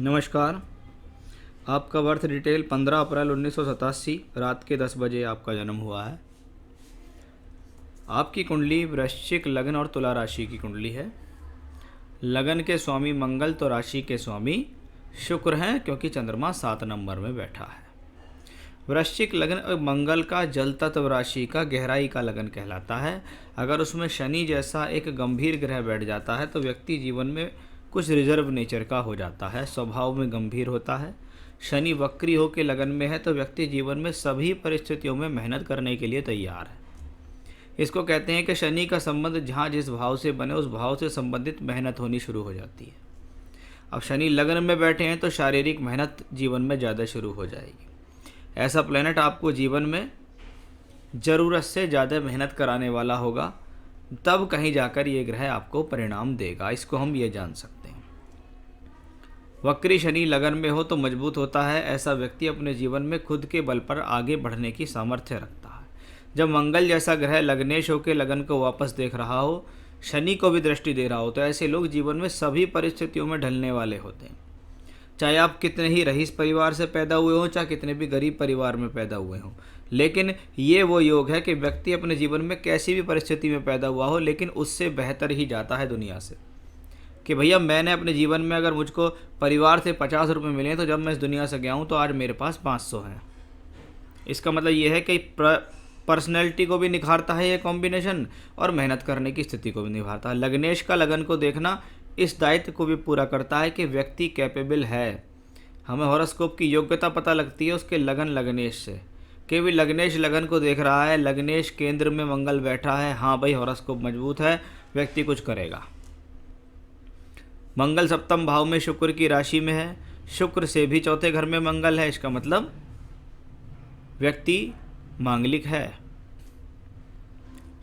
नमस्कार। आपका birth detail 15 अप्रैल 1987 रात के 10 बजे आपका जन्म हुआ है। आपकी कुंडली वृश्चिक लग्न और तुला राशि की कुंडली है। लगन के स्वामी मंगल तो राशि के स्वामी शुक्र हैं, क्योंकि चंद्रमा 7 नंबर में बैठा है। वृश्चिक लगन और मंगल का जल तत्व राशि का गहराई का लगन कहलाता है। अगर उसमें शनि जैसा एक गंभीर ग्रह बैठ जाता है तो व्यक्ति जीवन में कुछ रिजर्व नेचर का हो जाता है, स्वभाव में गंभीर होता है। शनि वक्री होकर लगन में है तो व्यक्ति जीवन में सभी परिस्थितियों में मेहनत करने के लिए तैयार है। इसको कहते हैं कि शनि का संबंध जहाँ जिस भाव से बने उस भाव से संबंधित मेहनत होनी शुरू हो जाती है। अब शनि लगन में बैठे हैं तो शारीरिक मेहनत जीवन में ज़्यादा शुरू हो जाएगी। ऐसा प्लेनेट आपको जीवन में ज़रूरत से ज़्यादा मेहनत कराने वाला होगा, तब कहीं जाकर ये ग्रह आपको परिणाम देगा। इसको हम ये जान सकते हैं। वक्री शनि लगन में हो तो मजबूत होता है। ऐसा व्यक्ति अपने जीवन में खुद के बल पर आगे बढ़ने की सामर्थ्य रखता है। जब मंगल जैसा ग्रह लग्नेश होकर लगन को वापस देख रहा हो, शनि को भी दृष्टि दे रहा हो, तो ऐसे लोग जीवन में सभी परिस्थितियों में ढलने वाले होते हैं। चाहे आप कितने ही रईस परिवार से पैदा हुए हों, चाहे कितने भी गरीब परिवार में पैदा हुए हों, लेकिन ये वो योग है कि व्यक्ति अपने जीवन में कैसी भी परिस्थिति में पैदा हुआ हो, लेकिन उससे बेहतर ही जाता है दुनिया से। कि भैया मैंने अपने जीवन में अगर मुझको परिवार से 50 रुपये मिले तो जब मैं इस दुनिया से गया हूँ तो आज मेरे पास 500 हैं। इसका मतलब ये है कि पर्सनैलिटी को भी निखारता है ये कॉम्बिनेशन, और मेहनत करने की स्थिति को भी निभाता है। लग्नेश का लगन को देखना इस दायित्व को भी पूरा करता है कि व्यक्ति कैपेबल है। हमें हॉरोस्कोप की योग्यता पता लगती है उसके लगन लग्नेश से, कि भी लग्नेश लगन को देख रहा है, लग्नेश केंद्र में मंगल बैठा है, हाँ भाई हॉरोस्कोप मजबूत है, व्यक्ति कुछ करेगा। मंगल सप्तम भाव में शुक्र की राशि में है, शुक्र से भी चौथे घर में मंगल है। इसका मतलब व्यक्ति मांगलिक है।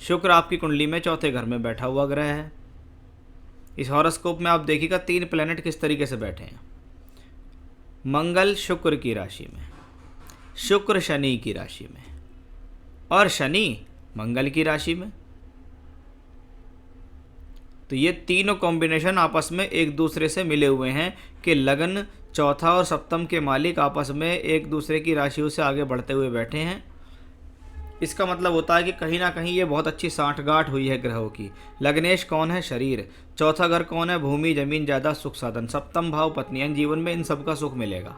शुक्र आपकी कुंडली में चौथे घर में बैठा हुआ ग्रह है। इस हॉरोस्कोप में आप देखिएगा 3 प्लैनेट किस तरीके से बैठे हैं। मंगल शुक्र की राशि में, शुक्र शनि की राशि में, और शनि मंगल की राशि में। तो ये तीनों कॉम्बिनेशन आपस में एक दूसरे से मिले हुए हैं कि लगन चौथा और सप्तम के मालिक आपस में एक दूसरे की राशियों से आगे बढ़ते हुए बैठे हैं। इसका मतलब होता है कि कहीं ना कहीं ये बहुत अच्छी साठगांठ हुई है ग्रहों की। लग्नेश कौन है? शरीर। चौथा घर कौन है? भूमि, जमीन, ज़्यादा, सुख साधन। सप्तम भाव पत्नी, यानी जीवन में इन सब का सुख मिलेगा।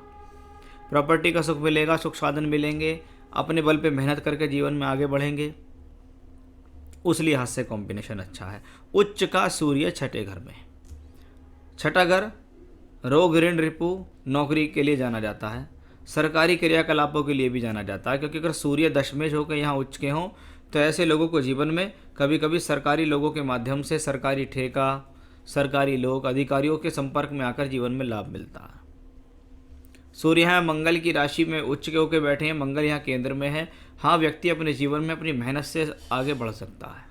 प्रॉपर्टी का सुख मिलेगा, सुख साधन मिलेंगे, अपने बल पे मेहनत करके जीवन में आगे बढ़ेंगे। उस लिहाज से कॉम्बिनेशन अच्छा है। उच्च का सूर्य छठे घर में। छठा घर रोग, ऋण, रिपु, नौकरी के लिए जाना जाता है, सरकारी क्रियाकलापों के लिए भी जाना जाता है। क्योंकि अगर सूर्य दशमेश होकर यहाँ उच्च के हों तो ऐसे लोगों को जीवन में कभी कभी सरकारी लोगों के माध्यम से सरकारी ठेका, सरकारी लोग, अधिकारियों के संपर्क में आकर जीवन में लाभ मिलता है। सूर्य यहाँ मंगल की राशि में उच्च के होकर बैठे हैं, मंगल यहाँ केंद्र में है। हाँ, व्यक्ति अपने जीवन में अपनी मेहनत से आगे बढ़ सकता है।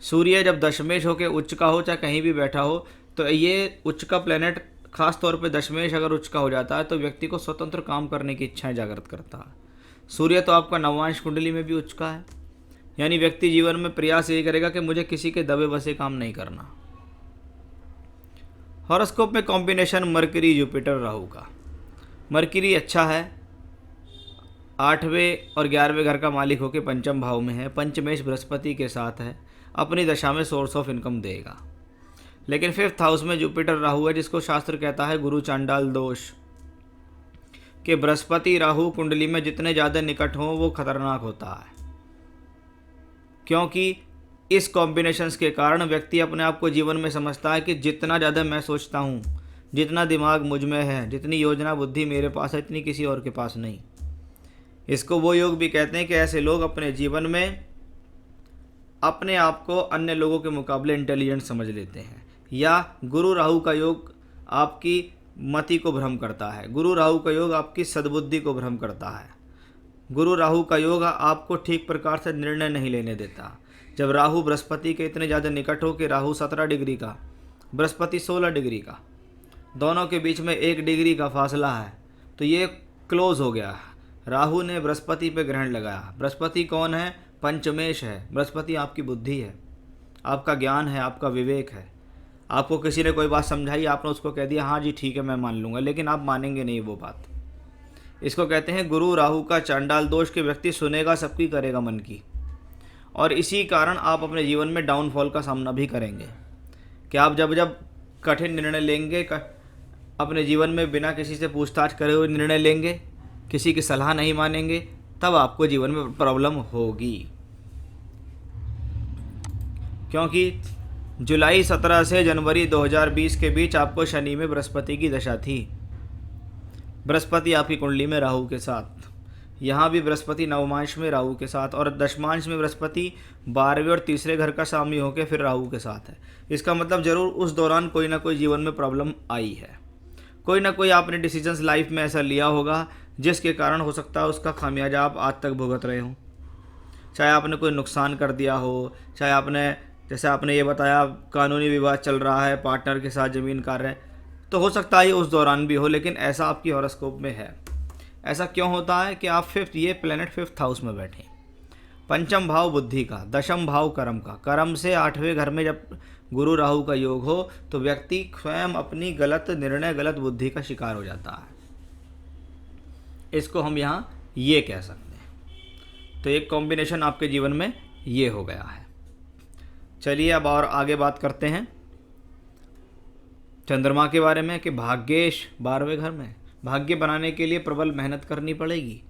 सूर्य जब दशमेश होकर उच्च का हो, चाहे कहीं भी बैठा हो, तो ये उच्च का प्लेनेट खास तौर पे दशमेश अगर उच्च का हो जाता है तो व्यक्ति को स्वतंत्र काम करने की इच्छाएं जागृत करता है। सूर्य तो आपका नवांश कुंडली में भी उच्च का है, यानी व्यक्ति जीवन में प्रयास यही करेगा कि मुझे किसी के दबे बसे काम नहीं करना। हॉरोस्कोप में कॉम्बिनेशन मरकरी, जुपिटर, राहु का। मरकरी अच्छा है, 8वें और 11वें घर का मालिक होकर पंचम भाव में है, पंचमेश बृहस्पति के साथ है, अपनी दशा में सोर्स ऑफ इनकम देगा। लेकिन 5th हाउस में जुपिटर राहु है, जिसको शास्त्र कहता है गुरु चांडाल दोष। कि बृहस्पति राहु कुंडली में जितने ज़्यादा निकट हों वो खतरनाक होता है, क्योंकि इस कॉम्बिनेशंस के कारण व्यक्ति अपने आप को जीवन में समझता है कि जितना ज़्यादा मैं सोचता हूँ, जितना दिमाग मुझ में है, जितनी योजना बुद्धि मेरे पास है, इतनी किसी और के पास नहीं। इसको वो योग भी कहते हैं कि ऐसे लोग अपने जीवन में अपने आप को अन्य लोगों के मुकाबले इंटेलिजेंट समझ लेते हैं। या गुरु राहु का योग आपकी मति को भ्रम करता है, गुरु राहु का योग आपकी सद्बुद्धि को भ्रम करता है, गुरु राहु का योग आपको ठीक प्रकार से निर्णय नहीं लेने देता। जब राहु बृहस्पति के इतने ज़्यादा निकट हो कि राहु 17 डिग्री का, बृहस्पति 16 डिग्री का, दोनों के बीच में 1 डिग्री का फासला है, तो ये क्लोज हो गया। राहु ने बृहस्पति पे ग्रहण लगाया। बृहस्पति कौन है? पंचमेश है। बृहस्पति आपकी बुद्धि है, आपका ज्ञान है, आपका विवेक है, आपको किसी ने कोई बात समझाई, आपने उसको कह दिया हाँ जी ठीक है मैं मान लूँगा, लेकिन आप मानेंगे नहीं वो बात। इसको कहते हैं गुरु राहु का चांडाल दोष के व्यक्ति सुनेगा सबकी करेगा मन की, और इसी कारण आप अपने जीवन में डाउनफॉल का सामना भी करेंगे कि आप जब जब कठिन निर्णय लेंगे, अपने जीवन में बिना किसी से पूछताछ करे हुए निर्णय लेंगे, किसी की सलाह नहीं मानेंगे, तब आपको जीवन में प्रॉब्लम होगी। क्योंकि जुलाई 17 से जनवरी 2020 के बीच आपको शनि में बृहस्पति की दशा थी। बृहस्पति आपकी कुंडली में राहु के साथ, यहाँ भी बृहस्पति नवमांश में राहु के साथ, और दशमांश में बृहस्पति 12वें और तीसरे घर का स्वामी होकर फिर राहु के साथ है। इसका मतलब ज़रूर उस दौरान कोई ना कोई जीवन में प्रॉब्लम आई है। कोई ना कोई आपने डिसीजंस लाइफ में ऐसा लिया होगा जिसके कारण हो सकता है उसका खामियाजा आप आज तक भुगत रहे हो। चाहे आपने कोई नुकसान कर दिया हो, चाहे आपने, जैसे आपने ये बताया कानूनी विवाद चल रहा है, पार्टनर के साथ ज़मीन कार्य है, तो हो सकता है ये उस दौरान भी हो, लेकिन ऐसा आपकी हॉरोस्कोप में है। ऐसा क्यों होता है कि आप ये प्लेनेट 5th हाउस में बैठे, पंचम भाव बुद्धि का, दशम भाव कर्म का, कर्म से 8वें घर में जब गुरु राहु का योग हो तो व्यक्ति स्वयं अपनी गलत निर्णय, गलत बुद्धि का शिकार हो जाता है। इसको हम यहाँ ये कह सकते हैं। तो एक कॉम्बिनेशन आपके जीवन में ये हो गया है। चलिए अब और आगे बात करते हैं चंद्रमा के बारे में कि भाग्येश 12वें घर में। भाग्य बनाने के लिए प्रबल मेहनत करनी पड़ेगी,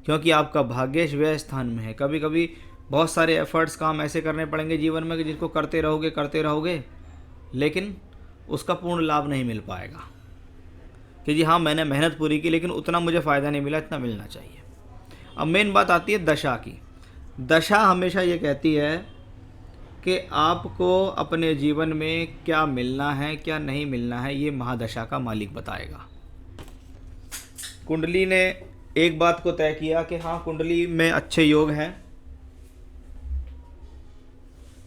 क्योंकि आपका भाग्येश व्यय स्थान में है। कभी कभी बहुत सारे एफर्ट्स, काम ऐसे करने पड़ेंगे जीवन में कि जिसको करते रहोगे लेकिन उसका पूर्ण लाभ नहीं मिल पाएगा कि जी हाँ मैंने मेहनत पूरी की लेकिन उतना मुझे फ़ायदा नहीं मिला, इतना मिलना चाहिए। अब मेन बात आती है दशा की। दशा हमेशा ये कहती है कि आपको अपने जीवन में क्या मिलना है, क्या नहीं मिलना है, ये महादशा का मालिक बताएगा। कुंडली ने एक बात को तय किया कि हाँ कुंडली में अच्छे योग हैं,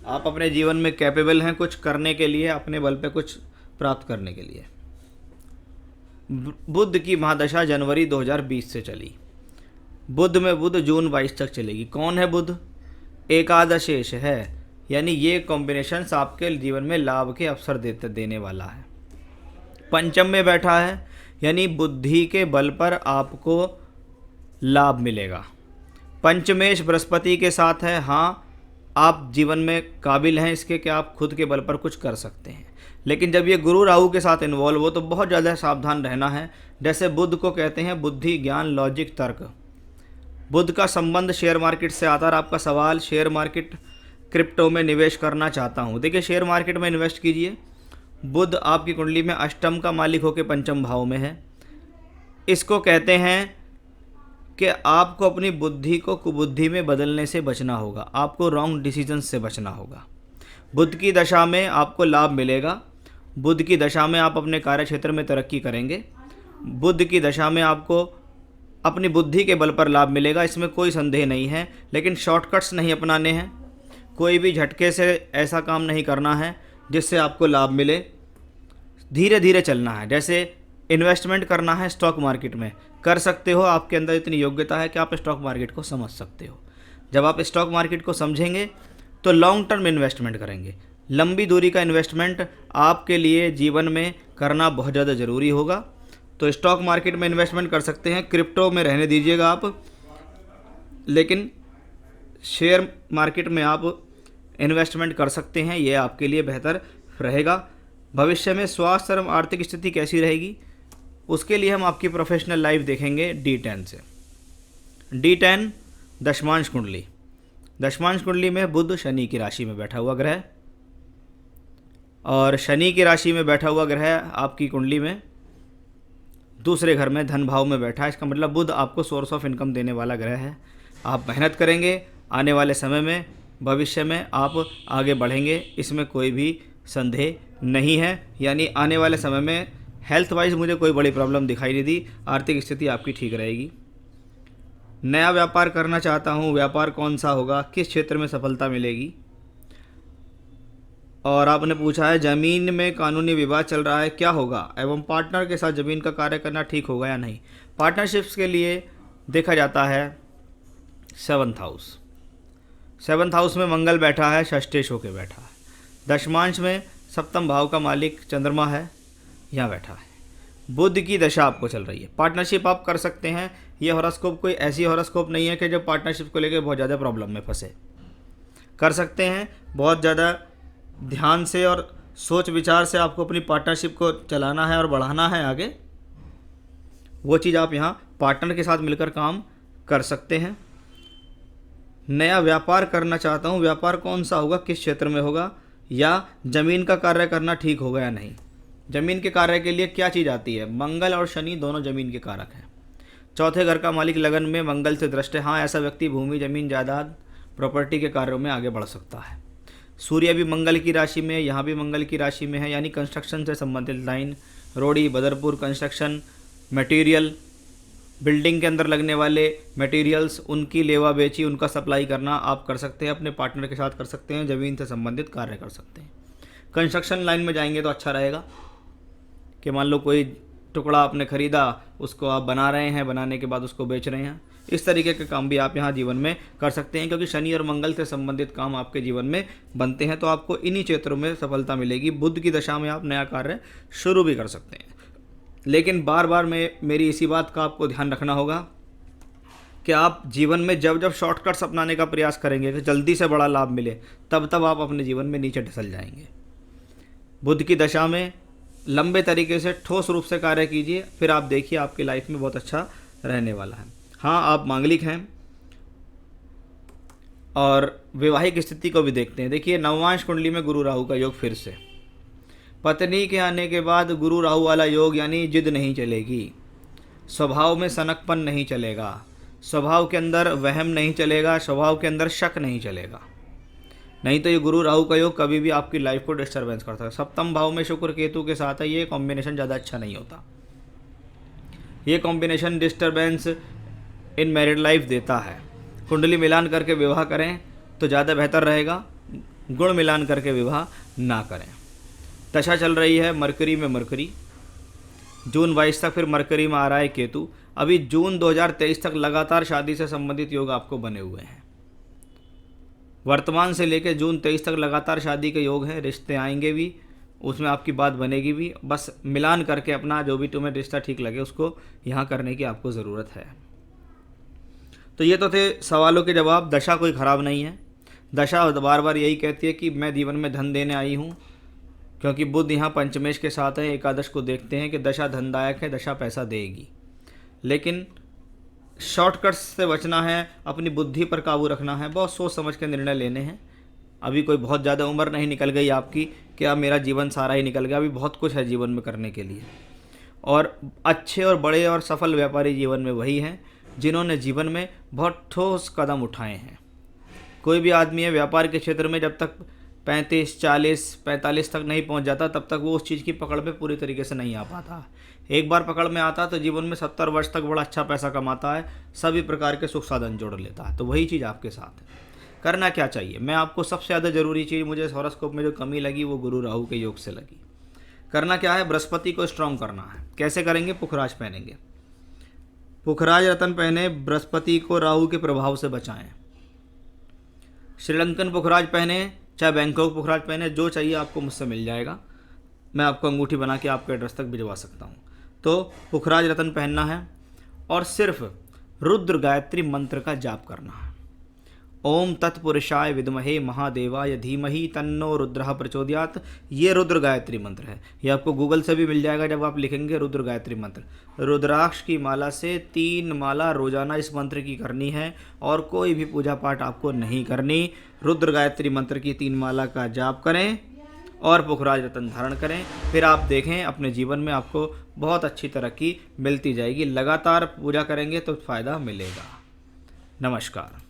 आप अपने जीवन में कैपेबल हैं कुछ करने के लिए, अपने बल पे कुछ प्राप्त करने के लिए। बुध की महादशा जनवरी 2020 से चली। बुध में बुध जून 22 तक चलेगी। कौन है बुध? एकादशेश है, यानी ये कॉम्बिनेशन आपके जीवन में लाभ के अवसर देने वाला है। पंचम में बैठा है, यानी बुद्धि के बल पर आपको लाभ मिलेगा। पंचमेश बृहस्पति के साथ है। हाँ, आप जीवन में काबिल हैं इसके कि आप खुद के बल पर कुछ कर सकते हैं, लेकिन जब ये गुरु राहु के साथ इन्वॉल्व हो तो बहुत ज़्यादा सावधान रहना है। जैसे बुध को कहते हैं बुद्धि, ज्ञान, लॉजिक, तर्क। बुध का संबंध शेयर मार्केट से आता है। आपका सवाल शेयर मार्केट, क्रिप्टो में निवेश करना चाहता हूँ। देखिए शेयर मार्केट में इन्वेस्ट कीजिए। बुध आपकी कुंडली में अष्टम का मालिक होकर पंचम भाव में है। इसको कहते हैं कि आपको अपनी बुद्धि को कुबुद्धि में बदलने से बचना होगा, आपको रॉन्ग डिसीजन से बचना होगा। बुध की दशा में आपको लाभ मिलेगा। बुध की दशा में आप अपने कार्य क्षेत्र में तरक्की करेंगे। बुध की दशा में आपको अपनी बुद्धि के बल पर लाभ मिलेगा, इसमें कोई संदेह नहीं है, लेकिन शॉर्टकट्स नहीं अपनाने हैं। कोई भी झटके से ऐसा काम नहीं करना है जिससे आपको लाभ मिले। धीरे धीरे चलना है। जैसे इन्वेस्टमेंट करना है स्टॉक मार्केट में, कर सकते हो, आपके अंदर इतनी योग्यता है कि आप स्टॉक मार्केट को समझ सकते हो। जब आप स्टॉक मार्केट को समझेंगे तो लॉन्ग टर्म इन्वेस्टमेंट करेंगे। लंबी दूरी का इन्वेस्टमेंट आपके लिए जीवन में करना बहुत ज़्यादा ज़रूरी होगा। तो स्टॉक मार्केट में इन्वेस्टमेंट कर सकते हैं, क्रिप्टो में रहने दीजिएगा आप, लेकिन शेयर मार्केट में आप इन्वेस्टमेंट कर सकते हैं, ये आपके लिए बेहतर रहेगा। भविष्य में स्वास्थ्य एवं आर्थिक स्थिति कैसी रहेगी उसके लिए हम आपकी प्रोफेशनल लाइफ देखेंगे D10 से। D10 दशमांश कुंडली। दशमांश कुंडली में बुध शनि की राशि में बैठा हुआ ग्रह, और शनि की राशि में बैठा हुआ ग्रह आपकी कुंडली में दूसरे घर में धन भाव में बैठा है। इसका मतलब बुध आपको सोर्स ऑफ इनकम देने वाला ग्रह है। आप मेहनत करेंगे, आने वाले समय में, भविष्य में आप आगे बढ़ेंगे, इसमें कोई भी संदेह नहीं है। यानी आने वाले समय में हेल्थ वाइज मुझे कोई बड़ी प्रॉब्लम दिखाई नहीं दी, आर्थिक स्थिति आपकी ठीक रहेगी। नया व्यापार करना चाहता हूँ, व्यापार कौन सा होगा, किस क्षेत्र में सफलता मिलेगी। और आपने पूछा है ज़मीन में कानूनी विवाद चल रहा है, क्या होगा, एवं पार्टनर के साथ ज़मीन का कार्य करना ठीक होगा या नहीं। पार्टनरशिप्स के लिए देखा जाता है 7th हाउस। 7th हाउस में मंगल बैठा है, षष्ठेश होकर बैठा है। दशमांश में सप्तम भाव का मालिक चंद्रमा है, यहाँ बैठा है। बुध की दशा आपको चल रही है। पार्टनरशिप आप कर सकते हैं। ये हॉरोस्कोप कोई ऐसी हॉरोस्कोप नहीं है कि जो पार्टनरशिप को लेकर बहुत ज़्यादा प्रॉब्लम में फंसे। कर सकते हैं, बहुत ज़्यादा ध्यान से और सोच विचार से आपको अपनी पार्टनरशिप को चलाना है और बढ़ाना है आगे। वो चीज़ आप यहाँ पार्टनर के साथ मिलकर काम कर सकते हैं। नया व्यापार करना चाहता हूँ, व्यापार कौन सा होगा, किस क्षेत्र में होगा, या ज़मीन का कार्य करना ठीक होगा या नहीं। ज़मीन के कार्य के लिए क्या चीज़ आती है, मंगल और शनि दोनों ज़मीन के कारक हैं। चौथे घर का मालिक लगन में मंगल से दृष्ट है। हाँ, ऐसा व्यक्ति भूमि, ज़मीन, जायदाद, प्रॉपर्टी के कार्यों में आगे बढ़ सकता है। सूर्य भी मंगल की राशि में है, यहाँ भी मंगल की राशि में है, यानी कंस्ट्रक्शन से संबंधित लाइन, रोड़ी, बदरपुर, कंस्ट्रक्शन मटेरियल, बिल्डिंग के अंदर लगने वाले मटेरियल्स, उनकी लेवा बेची, उनका सप्लाई करना आप कर सकते हैं, अपने पार्टनर के साथ कर सकते हैं, ज़मीन से संबंधित कार्य कर सकते हैं। कंस्ट्रक्शन लाइन में जाएंगे तो अच्छा रहेगा कि मान लो कोई टुकड़ा आपने ख़रीदा, उसको आप बना रहे हैं, बनाने के बाद उसको बेच रहे हैं। इस तरीके के काम भी आप यहाँ जीवन में कर सकते हैं, क्योंकि शनि और मंगल से संबंधित काम आपके जीवन में बनते हैं, तो आपको इन्हीं क्षेत्रों में सफलता मिलेगी। बुध की दशा में आप नया कार्य शुरू भी कर सकते हैं, लेकिन बार बार मेरी इसी बात का आपको ध्यान रखना होगा कि आप जीवन में जब जब शॉर्टकट्स अपनाने का प्रयास करेंगे कि जल्दी से बड़ा लाभ मिले, तब तब आप अपने जीवन में नीचे ढसल जाएंगे। बुध की दशा में लंबे तरीके से ठोस रूप से कार्य कीजिए, फिर आप देखिए आपकी लाइफ में बहुत अच्छा रहने वाला है। हाँ, आप मांगलिक हैं और वैवाहिक स्थिति को भी देखते हैं। देखिए, नवमांश कुंडली में गुरु राहु का योग फिर से, पत्नी के आने के बाद गुरु राहु वाला योग, यानी जिद नहीं चलेगी, स्वभाव में सनकपन नहीं चलेगा, स्वभाव के अंदर वहम नहीं चलेगा, स्वभाव के अंदर शक नहीं चलेगा। नहीं तो ये गुरु राहु का योग कभी भी आपकी लाइफ को डिस्टर्बेंस करता है। सप्तम भाव में शुक्र केतु के साथ है, ये कॉम्बिनेशन ज़्यादा अच्छा नहीं होता। ये combination disturbance in married life देता है। कुंडली मिलान करके विवाह करें तो ज़्यादा बेहतर रहेगा, गुण मिलान करके विवाह ना करें। दशा चल रही है मरकरी में, मरकरी जून 22 तक, फिर मरकरी में आ रहा है केतु। अभी जून 2023 तक लगातार शादी से संबंधित योग आपको बने हुए हैं। वर्तमान से लेकर जून 23 तक लगातार शादी के योग हैं, रिश्ते आएंगे भी, उसमें आपकी बात बनेगी भी। बस मिलान करके अपना जो भी तुम्हें रिश्ता ठीक लगे उसको यहाँ करने की आपको ज़रूरत है। तो ये तो थे सवालों के जवाब। दशा कोई ख़राब नहीं है। दशा बार बार यही कहती है कि मैं जीवन में धन देने आई हूँ, क्योंकि बुध यहाँ पंचमेश के साथ है। एकादश को देखते हैं कि दशा धनदायक है, दशा पैसा देगी, लेकिन शॉर्टकट्स से बचना है, अपनी बुद्धि पर काबू रखना है, बहुत सोच समझ के निर्णय लेने हैं। अभी कोई बहुत ज़्यादा उम्र नहीं निकल गई आपकी कि अब मेरा जीवन सारा ही निकल गया। अभी बहुत कुछ है जीवन में करने के लिए, और अच्छे और बड़े और सफल व्यापारी जीवन में वही हैं जिन्होंने जीवन में बहुत ठोस कदम उठाए हैं। कोई भी आदमी है व्यापार के क्षेत्र में जब तक 35, 40, 45 तक नहीं पहुंच जाता, तब तक वो उस चीज़ की पकड़ में पूरी तरीके से नहीं आ पाता। एक बार पकड़ में आता तो जीवन में 70 वर्ष तक बड़ा अच्छा पैसा कमाता है, सभी प्रकार के सुख साधन जोड़ लेता है। तो वही चीज़ आपके साथ है। करना क्या चाहिए, मैं आपको सबसे ज़्यादा ज़रूरी चीज़ मुझे इस हॉरोस्कोप में जो कमी लगी वो गुरु राहु के योग से लगी। करना क्या है, बृहस्पति को स्ट्रॉन्ग करना है। कैसे करेंगे, पुखराज पहनेंगे, पुखराज रतन पहने, बृहस्पति को राहु के प्रभाव से बचाएं। श्रीलंकन पुखराज पहने, चाहे बैंकॉक पुखराज पहने, जो चाहिए आपको मुझसे मिल जाएगा। मैं आपको अंगूठी बना के आपके एड्रेस तक भिजवा सकता हूँ। तो पुखराज रतन पहनना है और सिर्फ रुद्र गायत्री मंत्र का जाप करना है। ओम तत्पुरुषाय विद्महे महादेवाय धीमहि तन्नो रुद्रः प्रचोदयात्। ये रुद्र गायत्री मंत्र है। ये आपको गूगल से भी मिल जाएगा। जब आप लिखेंगे रुद्र गायत्री मंत्र, रुद्राक्ष की माला से 3 माला रोजाना इस मंत्र की करनी है, और कोई भी पूजा पाठ आपको नहीं करनी। रुद्र गायत्री मंत्र की 3 माला का जाप करें और पुखराज रतन धारण करें। फिर आप देखें अपने जीवन में आपको बहुत अच्छी तरक्की मिलती जाएगी। लगातार पूजा करेंगे तो फ़ायदा मिलेगा। नमस्कार।